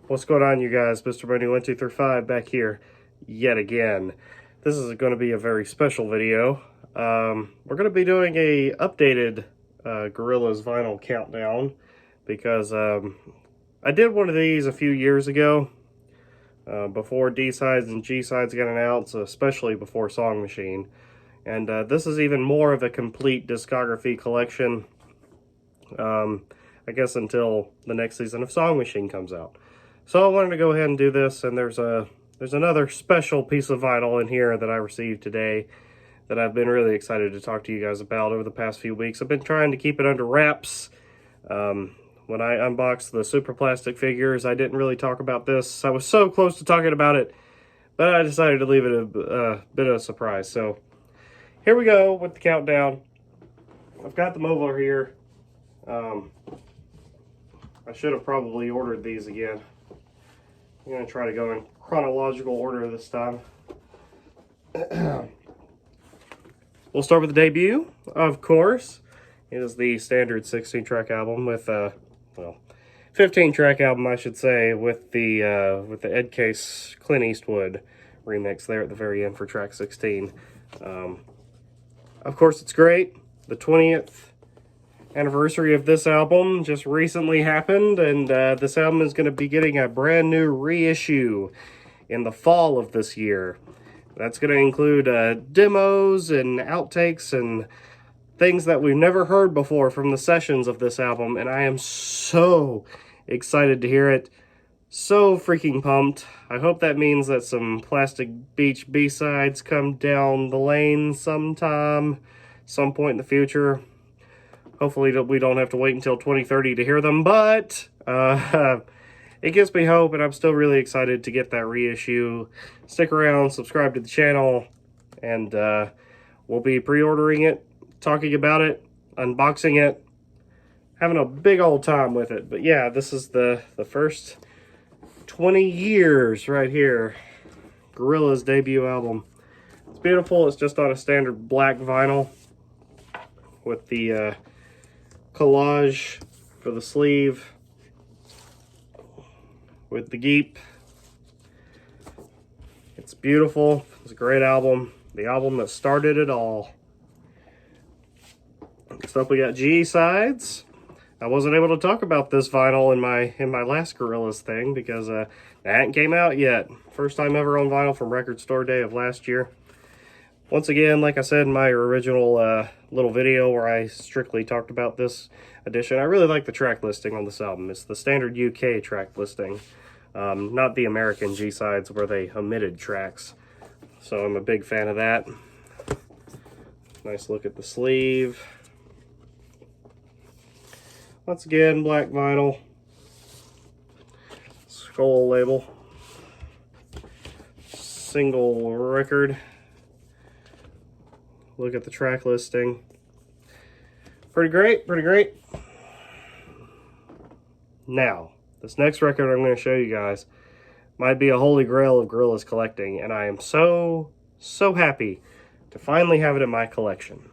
What's going on, you guys? Mr. Money1235 back here yet again. This is going to be a very special video. We're going to be doing a updated Gorillaz vinyl countdown because I did one of these a few years ago before D-sides and G-sides got announced, especially before Song Machine. And this is even more of a complete discography collection, I guess until the next season of Song Machine comes out. So I wanted to go ahead and do this, and there's another special piece of vinyl in here that I received today that I've been really excited to talk to you guys about over the past few weeks. I've been trying to keep it under wraps. When I unboxed the Super Plastic figures, I didn't really talk about this. I was so close to talking about it, but I decided to leave it a bit of a surprise. So here we go with the countdown. I've got them over here. I should have probably ordered these again. I'm going to try to go in chronological order this time. We'll start with the debut, of course. It is the standard 16-track album with, well, 15-track album, I should say, with the Ed Case Clint Eastwood remix there at the very end for track 16. Of course, it's great. The 20th anniversary of this album just recently happened, and this album is going to be getting a brand new reissue in the fall of this year. That's going to include demos and outtakes and things that we've never heard before from the sessions of this album, and I am so excited to hear it. So freaking pumped. I hope that means that some Plastic Beach B-sides come down the lane some point in the future. Hopefully we don't have to wait until 2030 to hear them, but it gives me hope, and I'm still really excited to get that reissue. Stick around, subscribe to the channel, and we'll be pre-ordering it, talking about it, unboxing it, having a big old time with it. But yeah, this is the first 20 years right here. Gorillaz debut album. It's beautiful. It's just on a standard black vinyl with the collage for the sleeve with the Geep. It's beautiful. It's a great album. The album that started it all. Next up, we got G-sides. I wasn't able to talk about this vinyl in my last Gorillaz thing because that hadn't came out yet. First time ever on vinyl from Record Store Day of last year. Once again, like I said in my original little video where I strictly talked about this edition, I really like the track listing on this album. It's the standard UK track listing, not the American G-sides where they omitted tracks. So I'm a big fan of that. Nice look at the sleeve. Once again, black vinyl. Skull label. Single record. Look at the track listing. Pretty great, pretty great. Now, this next record I'm going to show you guys might be a holy grail of Gorillaz collecting, and I am so happy to finally have it in my collection.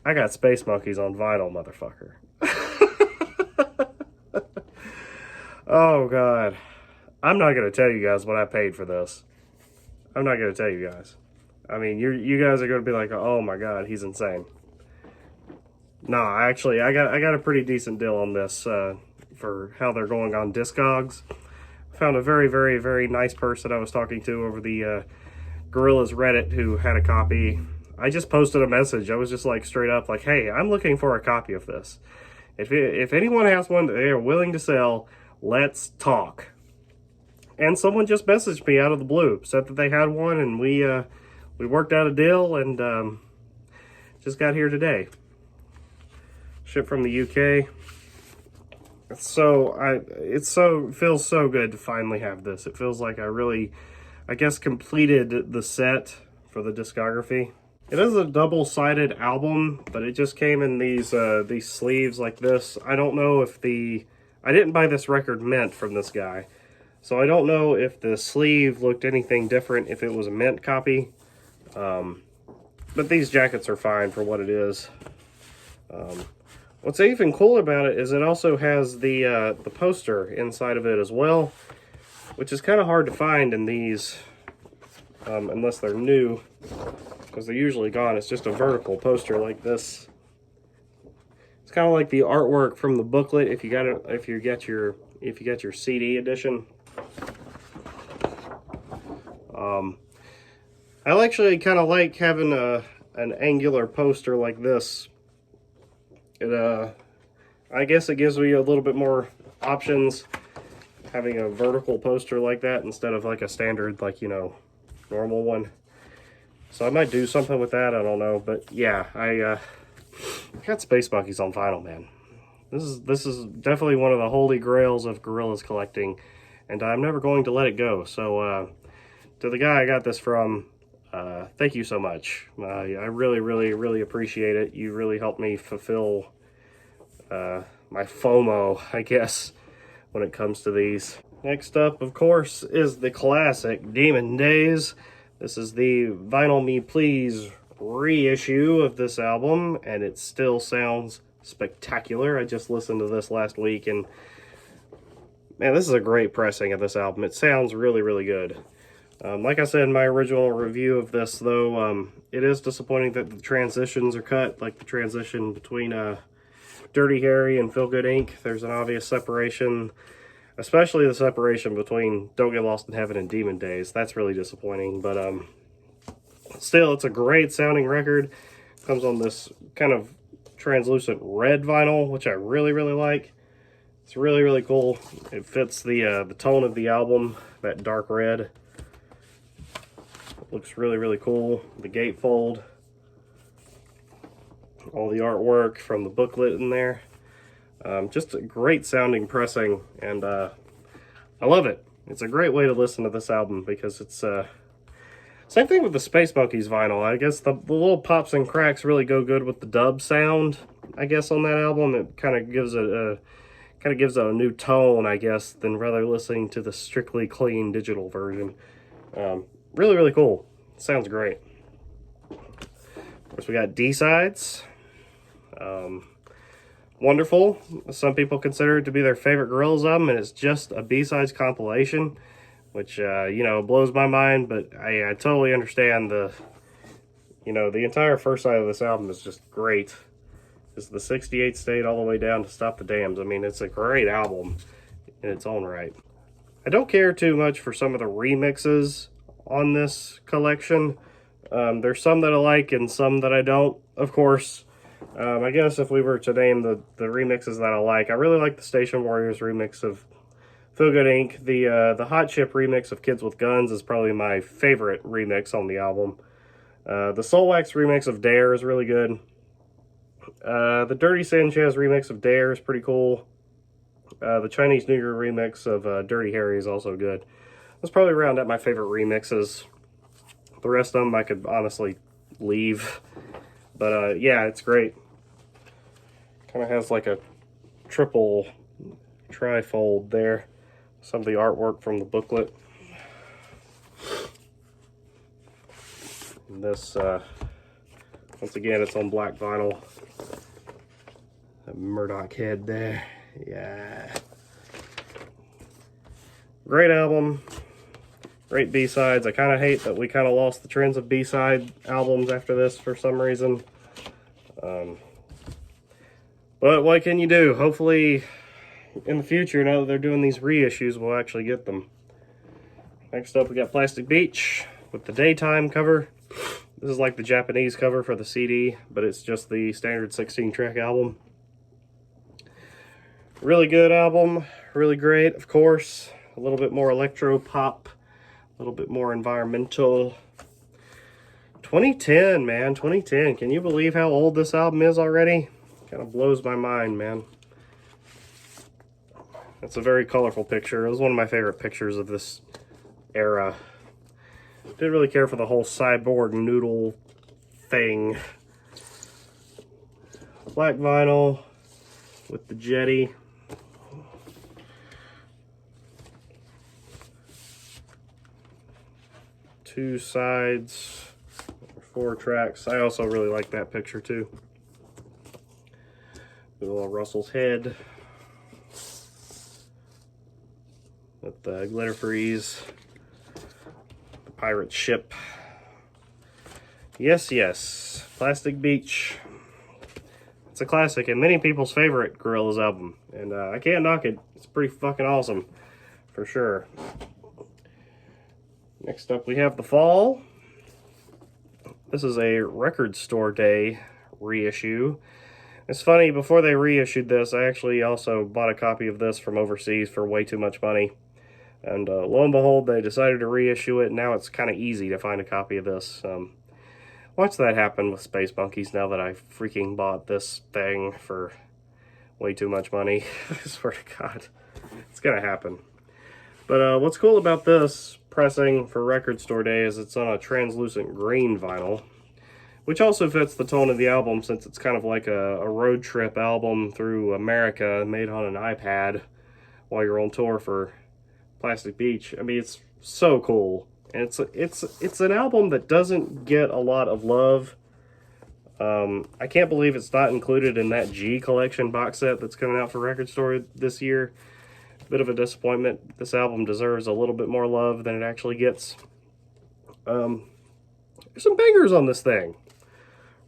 I got Space Monkeys on vinyl, motherfucker. Oh, God. I'm not going to tell you guys what I paid for this. I'm not going to tell you guys. I mean, you guys are going to be like, oh my God, he's insane. No, actually, I got a pretty decent deal on this for how they're going on Discogs. Found a very nice person I was talking to over the Gorillaz Reddit who had a copy. I just posted a message. I was just like straight up like, hey, I'm looking for a copy of this. If anyone has one that they are willing to sell, let's talk. And someone just messaged me out of the blue, said that they had one, and we worked out a deal, and just got here today. Shipped from the UK. It feels so good to finally have this. It feels like I guess, completed the set for the discography. It is a double-sided album, but it just came in these sleeves like this. I don't know if I didn't buy this record mint from this guy, so I don't know if the sleeve looked anything different if it was a mint copy. But these jackets are fine for what it is. What's even cool about it is it also has the poster inside of it as well, which is kind of hard to find in these unless they're new, because they're usually gone. It's just a vertical poster like this. It's kind of like the artwork from the booklet if you got it, if you get your CD edition. I actually kind of like having an angular poster like this. It I guess it gives me a little bit more options having a vertical poster like that instead of like a standard, like, you know, normal one. So I might do something with that, I don't know. But yeah, I got Space Monkeys on vinyl, man. This is definitely one of the holy grails of Gorillaz collecting, and I'm never going to let it go. So to the guy I got this from, thank you so much. I really appreciate it. You really helped me fulfill my FOMO, I guess, when it comes to these. Next up, of course, is the classic Demon Days. This is the Vinyl Me Please reissue of this album, and it still sounds spectacular. I just listened to this last week, and man, this is a great pressing of this album. It sounds really good. Like I said in my original review of this, though, it is disappointing that the transitions are cut, like the transition between Dirty Harry and Feel Good Inc. There's an obvious separation, especially the separation between Don't Get Lost in Heaven and Demon Days. That's really disappointing, but still, it's a great sounding record. Comes on this kind of translucent red vinyl, which I really like. It's really cool. It fits the tone of the album, that dark red. Looks really cool. The gatefold, all the artwork from the booklet in there. Just a great sounding pressing, and I love it. It's a great way to listen to this album because it's same thing with the Space Monkeys vinyl. I guess the little pops and cracks really go good with the dub sound, I guess, on that album. It kind of gives it a new tone, I guess, than rather listening to the strictly clean digital version. Really cool. Sounds great. Of course, we got D-sides. Wonderful. Some people consider it to be their favorite Gorillaz album, and it's just a B-sides compilation, which, you know, blows my mind, but I totally understand the entire first side of this album is just great. It's the 68 State all the way down to Stop the Dams. I mean, it's a great album in its own right. I don't care too much for some of the remixes on this collection. There's some that I like and some that I don't, of course. I guess if we were to name the remixes that I like really like the Station Warriors remix of Feel Good Inc. The Hot Chip remix of Kids with Guns is probably my favorite remix on the album. The Soulwax remix of Dare is really good. The Dirty Sanchez remix of Dare is pretty cool. The Chinese New Year remix of Dirty Harry is also good. Let's probably round up my favorite remixes. The rest of them I could honestly leave. But yeah, it's great. Kind of has like a triple trifold there. Some of the artwork from the booklet. And this, once again, it's on black vinyl. That Murdoch head there. Yeah. Great album. Great B-sides. I kind of hate that we kind of lost the trends of B-side albums after this for some reason. But what can you do? Hopefully, in the future, now that they're doing these reissues, we'll actually get them. Next up, we got Plastic Beach with the daytime cover. This is like the Japanese cover for the CD, but it's just the standard 16-track album. Really good album. Really great, of course. A little bit more electro pop. A little bit more environmental. 2010, man. 2010. Can you believe how old this album is already? Kind of blows my mind, man. It's a very colorful picture. It was one of my favorite pictures of this era. Didn't really care for the whole cyborg noodle thing. Black vinyl with the jetty. Two sides, 4 tracks. I also really like that picture too. Little Russell's head with the glitter freeze, the pirate ship. Yes, yes, Plastic Beach. It's a classic and many people's favorite Gorillaz album, and I can't knock it. It's pretty fucking awesome, for sure. Next up, we have The Fall. This is a Record Store Day reissue. It's funny, before they reissued this, I actually also bought a copy of this from overseas for way too much money. And lo and behold, they decided to reissue it, and now it's kind of easy to find a copy of this. Watch that happen with Space Monkeys now that I freaking bought this thing for way too much money. I swear to God, it's gonna happen. But what's cool about this pressing for Record Store Day is it's on a translucent green vinyl, which also fits the tone of the album since it's kind of like a road trip album through America made on an iPad while you're on tour for Plastic Beach. I mean, it's so cool. And it's an album that doesn't get a lot of love. I can't believe it's not included in that G Collection box set that's coming out for Record Store this year. Bit of a disappointment. This album deserves a little bit more love than it actually gets. There's some bangers on this thing.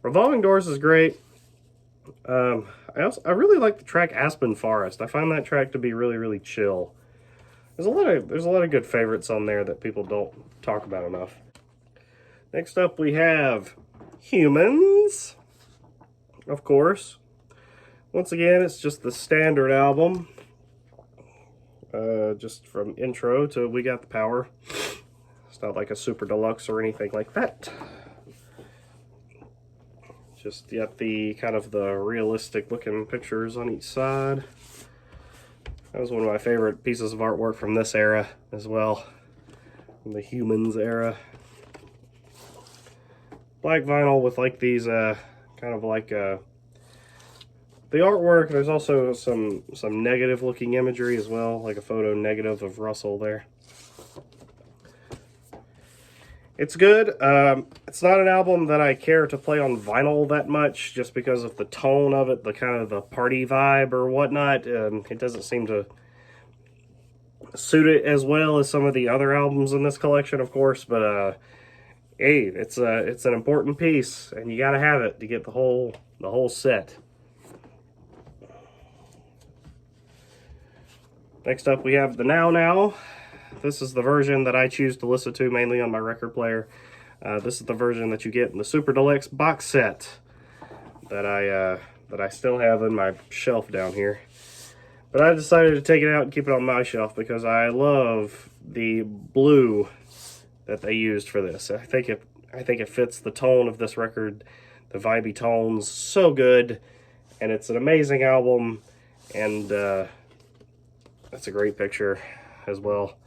Revolving Doors is great. I really like the track Aspen Forest. I find that track to be really, really chill. There's a lot of good favorites on there that people don't talk about enough. Next up, we have Humanz, of course. Once again, it's just the standard album. Just from intro to We Got the Power. It's not like a super deluxe or anything like that. Just got the kind of the realistic looking pictures on each side. That was one of my favorite pieces of artwork from this era as well. From the Humanz era. Black vinyl with like these kind of like the artwork. There's also some negative looking imagery as well, like a photo negative of Russell there. It's good. It's not an album that I care to play on vinyl that much, just because of the tone of it, the kind of the party vibe or whatnot. It doesn't seem to suit it as well as some of the other albums in this collection, of course. But hey, it's an important piece, and you gotta have it to get the whole set. Next up, we have the Now Now. This is the version that I choose to listen to mainly on my record player. This is the version that you get in the Super Deluxe box set that I still have in my shelf down here. But I decided to take it out and keep it on my shelf because I love the blue that they used for this. I think it fits the tone of this record, the vibey tones, so good, and it's an amazing album, and that's a great picture as well.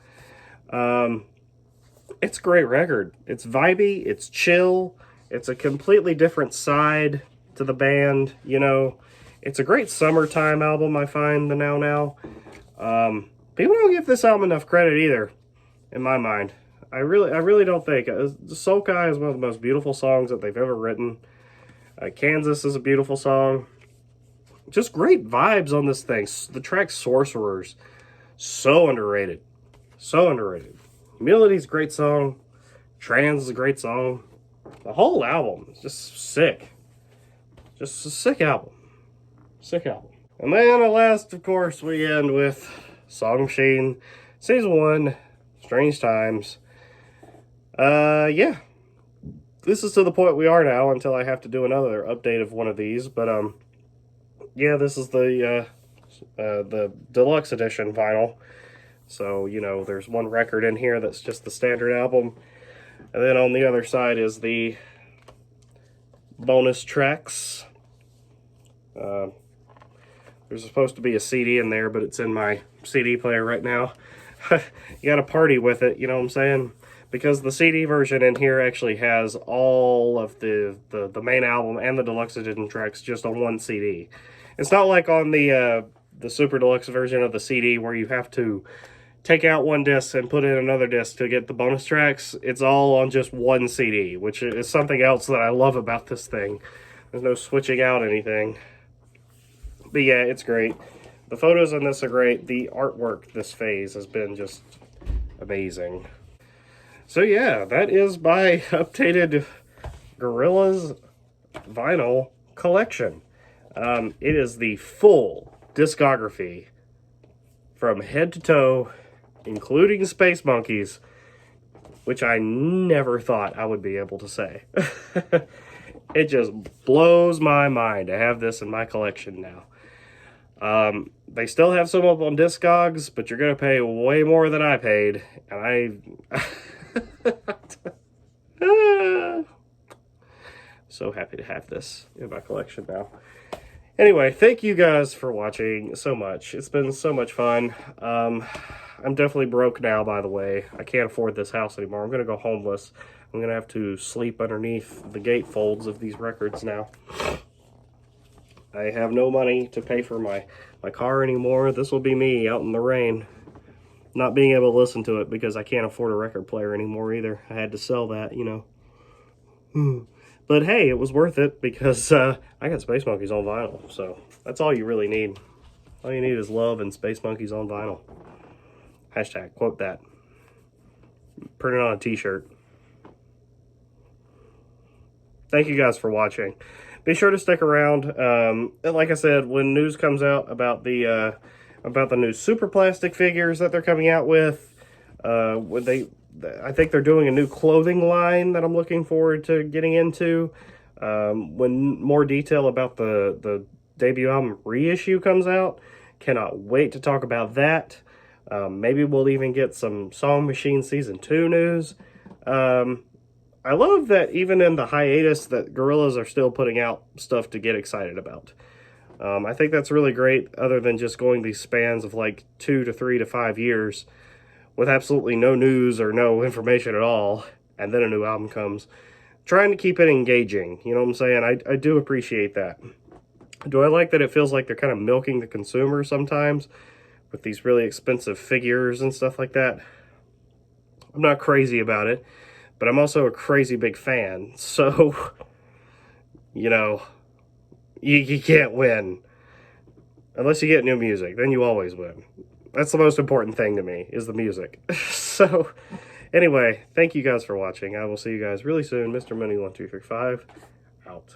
It's a great record. It's vibey, it's chill, it's a completely different side to the band, you know. It's a great summertime album, I find, the Now Now. People don't give this album enough credit either, in my mind. I really don't think. Soul Kai is one of the most beautiful songs that they've ever written. Kansas is a beautiful song. Just great vibes on this thing. The track Sorcerers, so underrated. So underrated. Melody's a great song. Trans is a great song. The whole album is just sick. Just a sick album. Sick album. And then at last, of course, we end with Song Machine, Season 1, Strange Times. Yeah. This is to the point we are now until I have to do another update of one of these. But, yeah, this is the deluxe edition vinyl. So, you know, there's one record in here that's just the standard album. And then on the other side is the bonus tracks. There's supposed to be a CD in there, but it's in my CD player right now. You gotta party with it, you know what I'm saying? Because the CD version in here actually has all of the main album and the deluxe edition tracks just on one CD. It's not like on the Super Deluxe version of the CD where you have to take out one disc and put in another disc to get the bonus tracks. It's all on just one CD, which is something else that I love about this thing. There's no switching out anything. But yeah, it's great. The photos in this are great. The artwork this phase has been just amazing. So yeah, that is my updated Gorillaz vinyl collection. It is the full discography from head to toe, including Space Monkeys, which I never thought I would be able to say. It just blows my mind to have this in my collection now. They still have some up on Discogs, but you're going to pay way more than I paid. And so happy to have this in my collection now. Anyway, thank you guys for watching so much. It's been so much fun. I'm definitely broke now, by the way. I can't afford this house anymore. I'm going to go homeless. I'm going to have to sleep underneath the gatefolds of these records now. I have no money to pay for my car anymore. This will be me out in the rain. Not being able to listen to it because I can't afford a record player anymore either. I had to sell that, you know. But hey, it was worth it because I got Space Monkeys on vinyl. So that's all you really need. All you need is love and Space Monkeys on vinyl. Hashtag, quote that. Print it on a t-shirt. Thank you guys for watching. Be sure to stick around. Like I said, when news comes out about the new super plastic figures that they're coming out with, I think they're doing a new clothing line that I'm looking forward to getting into. When more detail about the debut album reissue comes out, cannot wait to talk about that. Maybe we'll even get some Song Machine Season 2 news. I love that even in the hiatus that Gorillaz are still putting out stuff to get excited about. I think that's really great, other than just going these spans of like 2 to 3 to 5 years with absolutely no news or no information at all, and then a new album comes. Trying to keep it engaging, you know what I'm saying? I do appreciate that. Do I like that it feels like they're kind of milking the consumer sometimes with these really expensive figures and stuff like that? I'm not crazy about it, but I'm also a crazy big fan, so, you know, you can't win. Unless you get new music, then you always win. That's the most important thing to me, is the music. So, anyway, thank you guys for watching. I will see you guys really soon. Mr. Money 1235, out.